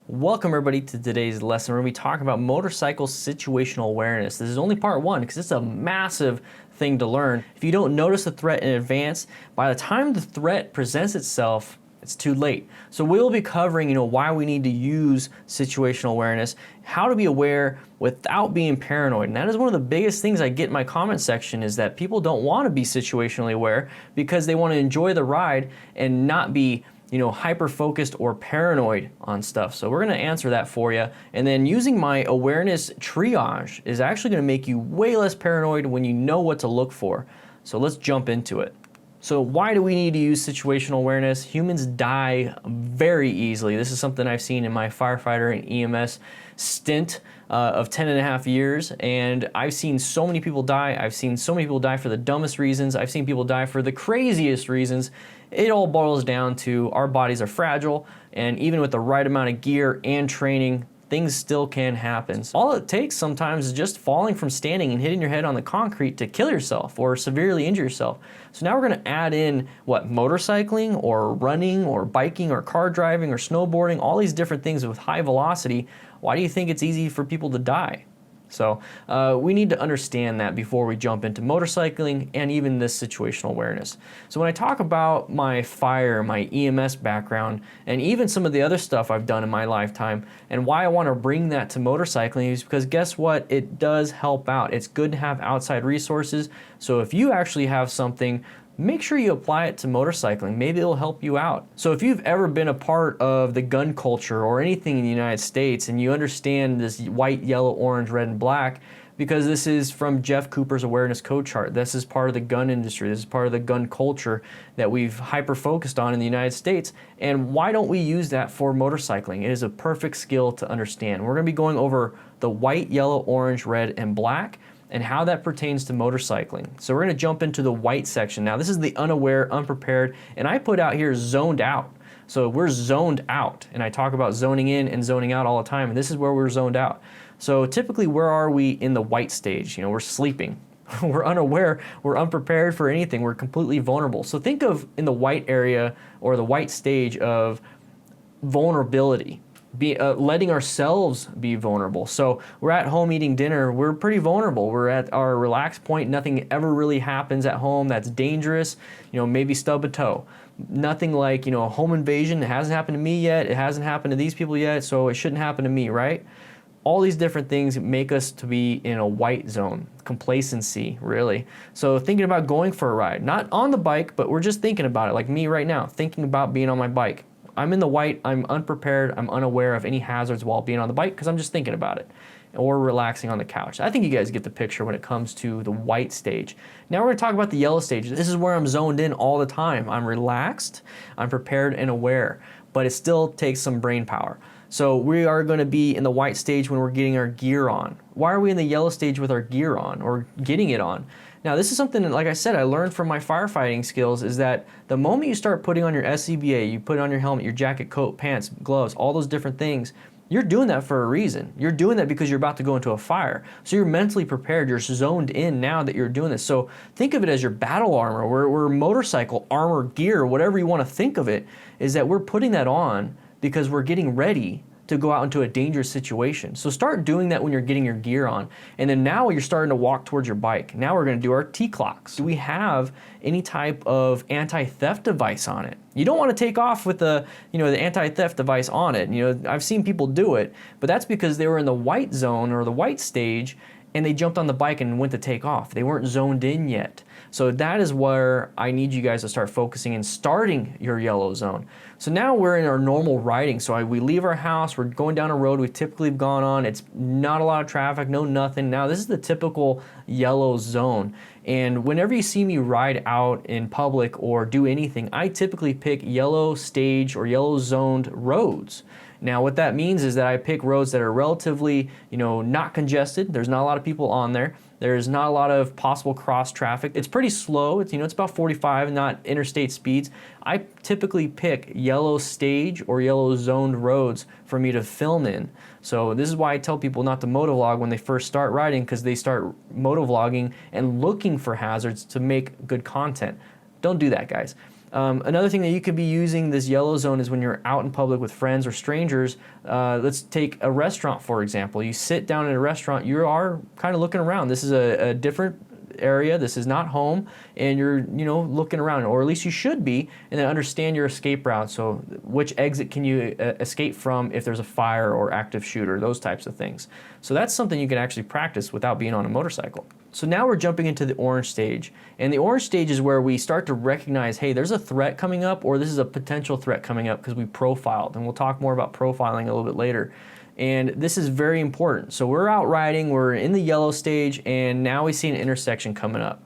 Welcome everybody to today's lesson. We're going to be talking about motorcycle situational awareness. This is only part one because it's a massive thing to learn. If you don't notice the threat in advance, by the time the threat presents itself, it's too late. So we'll be covering, why we need to use situational awareness, how to be aware without being paranoid. And that is one of the biggest things I get in my comment section is that people don't want to be situationally aware because they want to enjoy the ride and not be hyper-focused or paranoid on stuff. So we're gonna answer that for you. And then using my awareness triage is actually gonna make you way less paranoid when you know what to look for. So let's jump into it. So why do we need to use situational awareness? Humans die very easily. This is something I've seen in my firefighter and EMS stint of 10.5 years, and I've seen so many people die. I've seen so many people die for the dumbest reasons. I've seen people die for the craziest reasons. It all boils down to our bodies are fragile, and even with the right amount of gear and training, things still can happen. All it takes sometimes is just falling from standing and hitting your head on the concrete to kill yourself or severely injure yourself. So now we're gonna add in motorcycling or running or biking or car driving or snowboarding, all these different things with high velocity. Why do you think it's easy for people to die? So we need to understand that before we jump into motorcycling and even this situational awareness. So when I talk about my fire, my EMS background, and even some of the other stuff I've done in my lifetime, and why I want to bring that to motorcycling is because guess what? It does help out. It's good to have outside resources. So if you actually have something, make sure you apply it to motorcycling. Maybe it'll help you out. So if you've ever been a part of the gun culture or anything in the United States and you understand this white, yellow, orange, red, and black, because this is from Jeff Cooper's awareness code chart. This is part of the gun industry. This is part of the gun culture that we've hyper-focused on in the United States. And why don't we use that for motorcycling? It is a perfect skill to understand. We're gonna be going over the white, yellow, orange, red, and black, and how that pertains to motorcycling. So we're gonna jump into the white section. Now this is the unaware, unprepared, and I put out here zoned out. So we're zoned out, and I talk about zoning in and zoning out all the time, and this is where we're zoned out. So typically, where are we in the white stage? We're sleeping. We're unaware, we're unprepared for anything, we're completely vulnerable. So think of in the white area or the white stage of vulnerability. Letting ourselves be vulnerable. So we're at home eating dinner, we're pretty vulnerable. We're at our relaxed point, nothing ever really happens at home that's dangerous, maybe stub a toe. Nothing like, a home invasion. It hasn't happened to me yet, it hasn't happened to these people yet, so it shouldn't happen to me, right? All these different things make us to be in a white zone, complacency, really. So thinking about going for a ride, not on the bike, but we're just thinking about it, like me right now, thinking about being on my bike. I'm in the white, I'm unprepared, I'm unaware of any hazards while being on the bike because I'm just thinking about it or relaxing on the couch. I think you guys get the picture when it comes to the white stage. Now we're gonna talk about the yellow stage. This is where I'm zoned in all the time. I'm relaxed, I'm prepared and aware, but it still takes some brain power. So we are gonna be in the white stage when we're getting our gear on. Why are we in the yellow stage with our gear on or getting it on? Now this is something that, like I said, I learned from my firefighting skills is that the moment you start putting on your SCBA, you put on your helmet, your jacket, coat, pants, gloves, all those different things, you're doing that for a reason. You're doing that because you're about to go into a fire. So you're mentally prepared, you're zoned in now that you're doing this. So think of it as your battle armor, or motorcycle armor gear, whatever you want to think of it, is that we're putting that on because we're getting ready to go out into a dangerous situation. So start doing that when you're getting your gear on. And then now you're starting to walk towards your bike. Now we're gonna do our T-clocks. Do we have any type of anti-theft device on it? You don't wanna take off with the anti-theft device on it. I've seen people do it, but that's because they were in the white zone or the white stage and they jumped on the bike and went to take off. They weren't zoned in yet. So that is where I need you guys to start focusing and starting your yellow zone. So now we're in our normal riding. So we leave our house, we're going down a road we typically have gone on. It's not a lot of traffic, no nothing. Now this is the typical yellow zone. And whenever you see me ride out in public or do anything, I typically pick yellow stage or yellow zoned roads. Now what that means is that I pick roads that are relatively, not congested. There's not a lot of people on there. There's not a lot of possible cross traffic. It's pretty slow. It's about 45, not interstate speeds. I typically pick yellow stage or yellow zoned roads for me to film in. So this is why I tell people not to motovlog when they first start riding, because they start motovlogging and looking for hazards to make good content. Don't do that, guys. Another thing that you could be using this yellow zone is when you're out in public with friends or strangers. Let's take a restaurant, for example. You sit down in a restaurant, you are kind of looking around. This is a different area. This is not home, and you're, you know, looking around, or at least you should be, and then understand your escape route. So which exit can you escape from if there's a fire or active shooter, those types of things. So that's something you can actually practice without being on a motorcycle. So now we're jumping into the orange stage, and the orange stage is where we start to recognize, hey, there's a threat coming up, or this is a potential threat coming up because we profiled, and we'll talk more about profiling a little bit later. And this is very important. So we're out riding, we're in the yellow stage, and now we see an intersection coming up.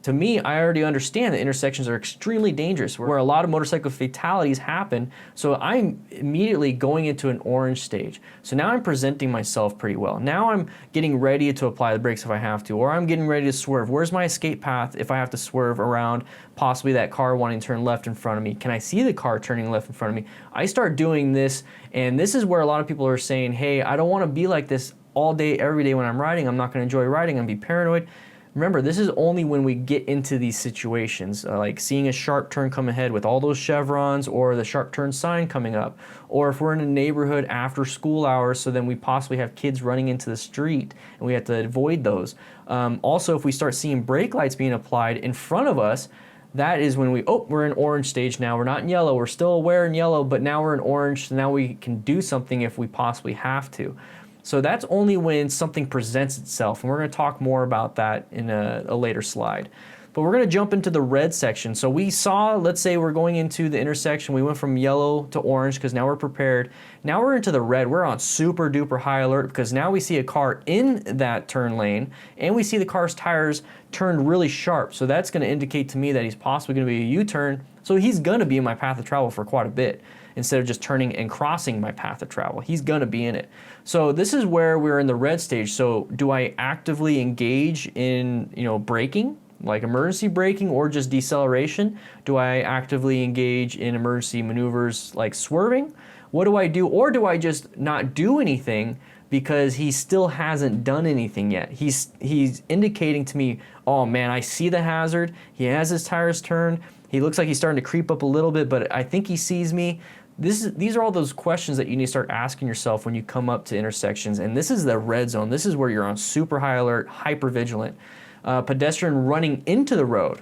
To me, I already understand that intersections are extremely dangerous, where a lot of motorcycle fatalities happen, so I'm immediately going into an orange stage. So now I'm presenting myself pretty well. Now I'm getting ready to apply the brakes if I have to, or I'm getting ready to swerve. Where's my escape path if I have to swerve around possibly that car wanting to turn left in front of me? Can I see the car turning left in front of me? I start doing this, and this is where a lot of people are saying, hey, I don't want to be like this all day, every day when I'm riding. I'm not going to enjoy riding. I'm going to be paranoid. Remember, this is only when we get into these situations, like seeing a sharp turn come ahead with all those chevrons, or the sharp turn sign coming up, or if we're in a neighborhood after school hours, so then we possibly have kids running into the street and we have to avoid those. Also, if we start seeing brake lights being applied in front of us, that is when we're in orange stage now. We're not in yellow. We're still aware in yellow, but now we're in orange, so now we can do something if we possibly have to. So that's only when something presents itself, and we're going to talk more about that in a later slide. But we're going to jump into the red section. So we saw, let's say we're going into the intersection. We went from yellow to orange because now we're prepared. Now we're into the red. We're on super duper high alert because now we see a car in that turn lane, and we see the car's tires turned really sharp. So that's going to indicate to me that he's possibly going to be a U-turn. So he's going to be in my path of travel for quite a bit. Instead of just turning and crossing my path of travel, he's gonna be in it. So this is where we're in the red stage. So do I actively engage in, you know, braking, like emergency braking, or just deceleration? Do I actively engage in emergency maneuvers like swerving? What do I do? Or do I just not do anything because he still hasn't done anything yet? He's indicating to me, oh man, I see the hazard. He has his tires turned. He looks like he's starting to creep up a little bit, but I think he sees me. These are all those questions that you need to start asking yourself when you come up to intersections, and this is the red zone. This is where you're on super high alert, hyper vigilant. Pedestrian running into the road.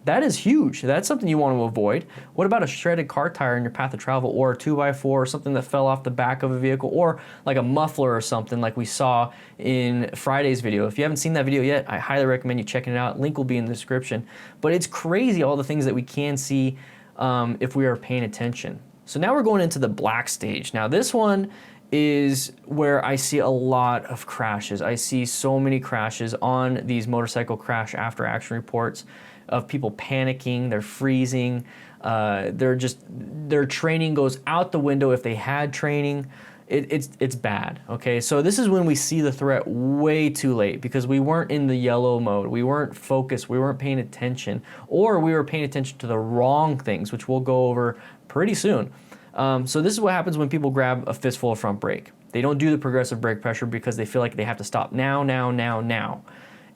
That is huge. That's something you want to avoid. What about a shredded car tire in your path of travel, or a 2x4, or something that fell off the back of a vehicle, or like a muffler or something like we saw in Friday's video? If you haven't seen that video yet, I highly recommend you checking it out. Link will be in the description. But it's crazy all the things that we can see if we are paying attention. So now we're going into the black stage. Now this one is where I see a lot of crashes. I see so many crashes on these motorcycle crash after action reports of people panicking, they're freezing, their training goes out the window if they had training. It's bad, okay? So this is when we see the threat way too late because we weren't in the yellow mode, we weren't focused, we weren't paying attention, or we were paying attention to the wrong things, which we'll go over pretty soon. So this is what happens when people grab a fistful of front brake. They don't do the progressive brake pressure because they feel like they have to stop now.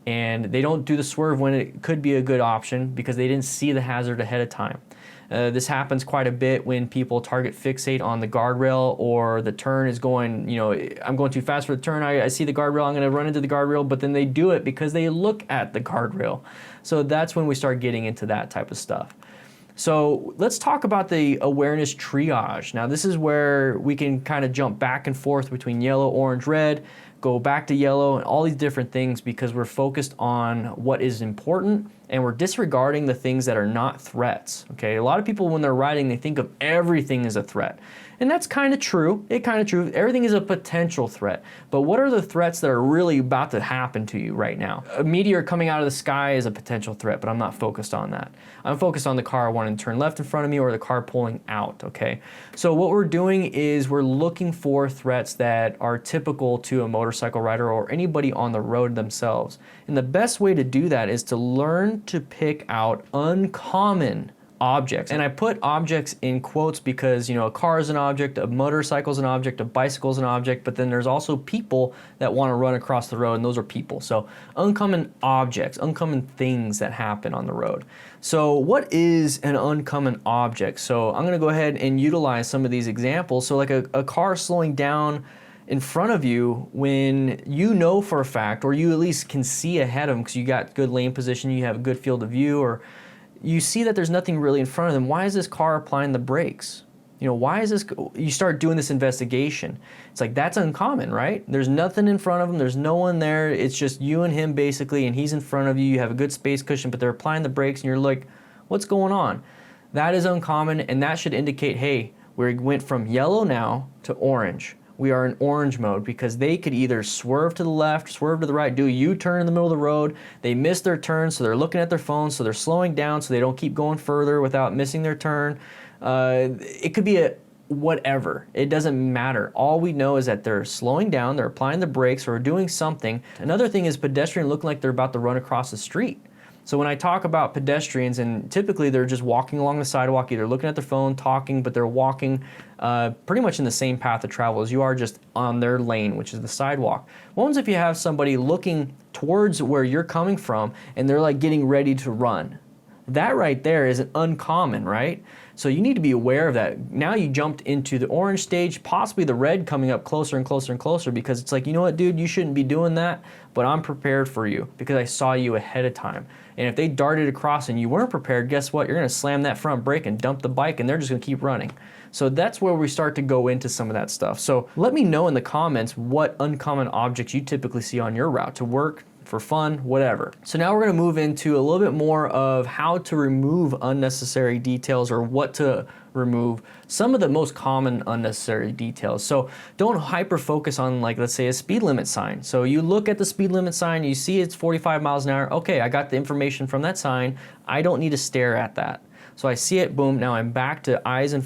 And they don't do the swerve when it could be a good option because they didn't see the hazard ahead of time. This happens quite a bit when people target fixate on the guardrail, or the turn is going, you know, I'm going too fast for the turn, I see the guardrail, I'm going to run into the guardrail, but then they do it because they look at the guardrail. So that's when we start getting into that type of stuff. So let's talk about the awareness triage. Now this is where we can kind of jump back and forth between yellow, orange, red, go back to yellow, and all these different things because we're focused on what is important and we're disregarding the things that are not threats, okay? A lot of people when they're riding, they think of everything as a threat. And that's kind of true, everything is a potential threat. But what are the threats that are really about to happen to you right now? A meteor coming out of the sky is a potential threat, but I'm not focused on that. I'm focused on the car wanting to turn left in front of me or the car pulling out, okay? So what we're doing is we're looking for threats that are typical to a motorcycle rider or anybody on the road themselves. And the best way to do that is to learn to pick out uncommon objects. And I put objects in quotes because, you know, a car is an object, a motorcycle is an object, a bicycle is an object, but then there's also people that want to run across the road, and those are people. So uncommon objects, uncommon things that happen on the road. So what is an uncommon object? So I'm going to go ahead and utilize some of these examples. So like a car slowing down in front of you when you know for a fact, or you at least can see ahead of them because you got good lane position, you have a good field of view, or you see that there's nothing really in front of them. Why is this car applying the brakes? You know, why is this? You start doing this investigation. It's like, that's uncommon, right? There's nothing in front of him. There's no one there. It's just you and him basically, and he's in front of you. You have a good space cushion, but they're applying the brakes, and you're like, what's going on? That is uncommon, and that should indicate, hey, we went from yellow now to orange. We are in orange mode because they could either swerve to the left, swerve to the right, do a U-turn in the middle of the road. They missed their turn, so they're looking at their phone, so they're slowing down so they don't keep going further without missing their turn. It could be a whatever. It doesn't matter. All we know is that they're slowing down, they're applying the brakes, or doing something. Another thing is pedestrian looking like they're about to run across the street. So when I talk about pedestrians, and typically they're just walking along the sidewalk, either looking at their phone, talking, but they're walking pretty much in the same path of travel as you are, just on their lane, which is the sidewalk. What happens if you have somebody looking towards where you're coming from and they're like getting ready to run? That right there is an uncommon, right? So you need to be aware of that. Now you jumped into the orange stage, possibly the red coming up closer and closer and closer, because it's like, you know what, dude, you shouldn't be doing that, but I'm prepared for you because I saw you ahead of time. And if they darted across and you weren't prepared, guess what? You're gonna slam that front brake and dump the bike, and they're just gonna keep running. So that's where we start to go into some of that stuff. So let me know in the comments what uncommon objects you typically see on your route to work, for fun, whatever. So now we're gonna move into a little bit more of how to remove unnecessary details, or what to remove some of the most common unnecessary details. So don't hyper focus on, like, let's say a speed limit sign. So you look at the speed limit sign, you see it's 45 miles an hour. Okay, I got the information from that sign. I don't need to stare at that. So I see it, boom, now I'm back to eyes and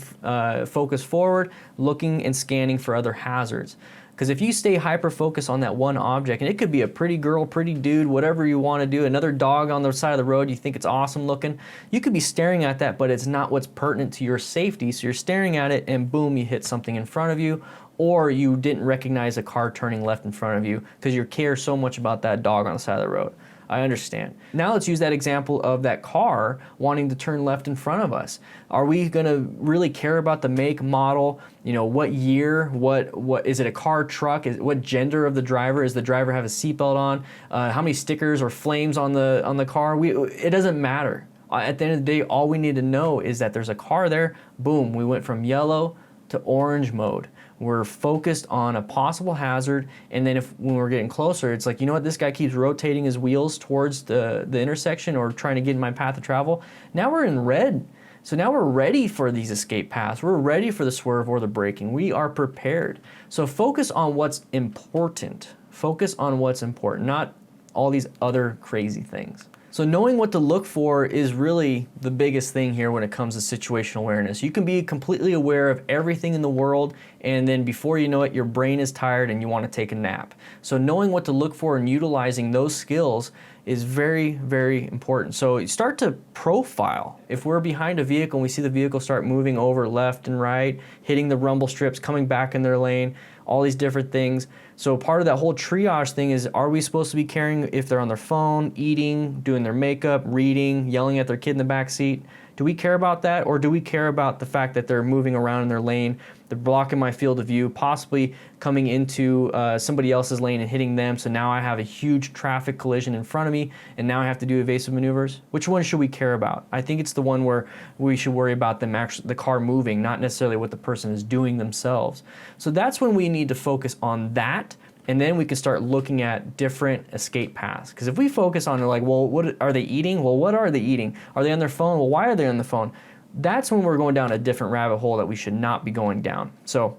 focus forward, looking and scanning for other hazards. Because if you stay hyper-focused on that one object, and it could be a pretty girl, pretty dude, whatever you want to do, another dog on the side of the road, you think it's awesome looking, you could be staring at that, but it's not what's pertinent to your safety. So you're staring at it and boom, you hit something in front of you, or you didn't recognize a car turning left in front of you because you care so much about that dog on the side of the road. I understand. Now let's use that example of that car wanting to turn left in front of us. Are we gonna really care about the make, model, you know, what year, what is it, a car, truck, what gender of the driver, is the driver have a seatbelt on, how many stickers or flames on the car? It doesn't matter. At the end of the day, all we need to know is that there's a car there, boom, we went from yellow to orange mode. We're focused on a possible hazard, and then when we're getting closer, it's like, you know what, this guy keeps rotating his wheels towards the intersection or trying to get in my path of travel. Now we're in red. So now we're ready for these escape paths. We're ready for the swerve or the braking. We are prepared. So focus on what's important. Focus on what's important, not all these other crazy things. So knowing what to look for is really the biggest thing here when it comes to situational awareness. You can be completely aware of everything in the world, and then before you know it, your brain is tired and you want to take a nap. So knowing what to look for and utilizing those skills is very, very important. So you start to profile. If we're behind a vehicle and we see the vehicle start moving over left and right, hitting the rumble strips, coming back in their lane, all these different things. So part of that whole triage thing is, are we supposed to be caring if they're on their phone, eating, doing their makeup, reading, yelling at their kid in the back seat? Do we care about that, or do we care about the fact that they're moving around in their lane, they're blocking my field of view, possibly coming into somebody else's lane and hitting them, so now I have a huge traffic collision in front of me, and now I have to do evasive maneuvers? Which one should we care about? I think it's the one where we should worry about them the car moving, not necessarily what the person is doing themselves. So that's when we need to focus on that, and then we can start looking at different escape paths. Because if we focus on, like, well, what are they eating? Well, what are they eating? Are they on their phone? Well, why are they on the phone? That's when we're going down a different rabbit hole that we should not be going down. So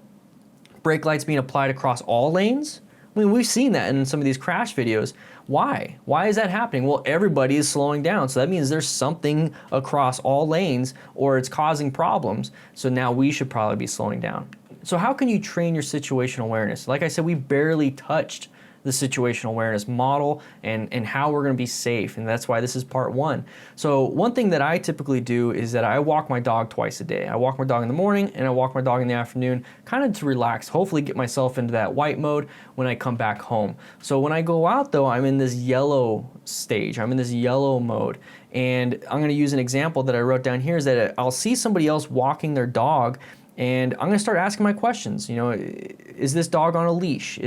brake lights being applied across all lanes? I mean, we've seen that in some of these crash videos. Why? Why is that happening? Well, everybody is slowing down, so that means there's something across all lanes, or it's causing problems. So now we should probably be slowing down. So how can you train your situational awareness? Like I said, we barely touched the situational awareness model and how we're gonna be safe, and that's why this is part 1. So one thing that I typically do is that I walk my dog twice a day. I walk my dog in the morning and I walk my dog in the afternoon, kind of to relax, hopefully get myself into that white mode when I come back home. So when I go out though, I'm in this yellow stage, I'm in this yellow mode. And I'm gonna use an example that I wrote down here is that I'll see somebody else walking their dog and I'm gonna start asking my questions. You know, is this dog on a leash?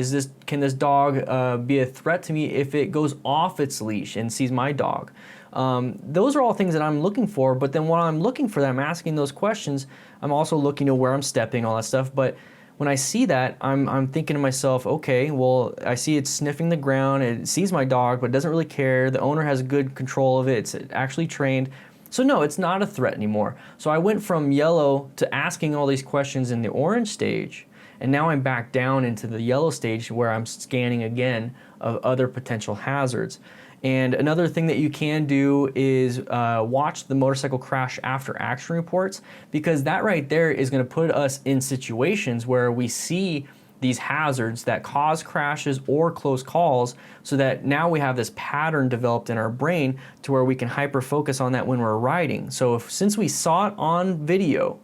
Can this dog be a threat to me if it goes off its leash and sees my dog? Those are all things that I'm looking for, but then while I'm looking for that, I'm asking those questions, I'm also looking to where I'm stepping, all that stuff. But when I see that, I'm thinking to myself, okay, well, I see it's sniffing the ground, it sees my dog, but it doesn't really care. The owner has good control of it, it's actually trained. So no, it's not a threat anymore. So I went from yellow to asking all these questions in the orange stage, and now I'm back down into the yellow stage where I'm scanning again of other potential hazards. And another thing that you can do is watch the motorcycle crash after action reports, because that right there is going to put us in situations where we see these hazards that cause crashes or close calls, so that now we have this pattern developed in our brain to where we can hyper focus on that when we're riding. So since we saw it on video,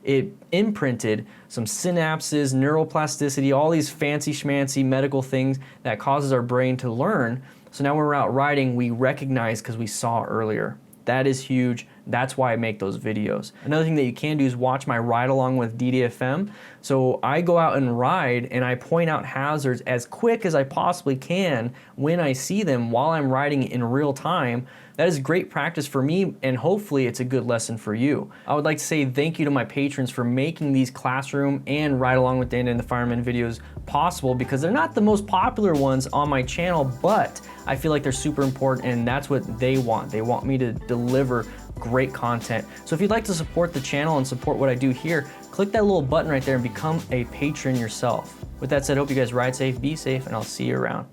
it imprinted some synapses, neuroplasticity, all these fancy schmancy medical things that causes our brain to learn. So now when we're out riding, we recognize because we saw earlier. That is huge. That's why I make those videos. Another thing that you can do is watch my ride along with DDFM. So I go out and ride and I point out hazards as quick as I possibly can when I see them while I'm riding in real time. That is great practice for me, and hopefully it's a good lesson for you. I would like to say thank you to my patrons for making these classroom and ride along with Dana and the Fireman videos possible, because they're not the most popular ones on my channel, but I feel like they're super important and that's what they want. They want me to deliver great content. So if you'd like to support the channel and support what I do here, click that little button right there and become a patron yourself. With that said, I hope you guys ride safe, be safe, and I'll see you around.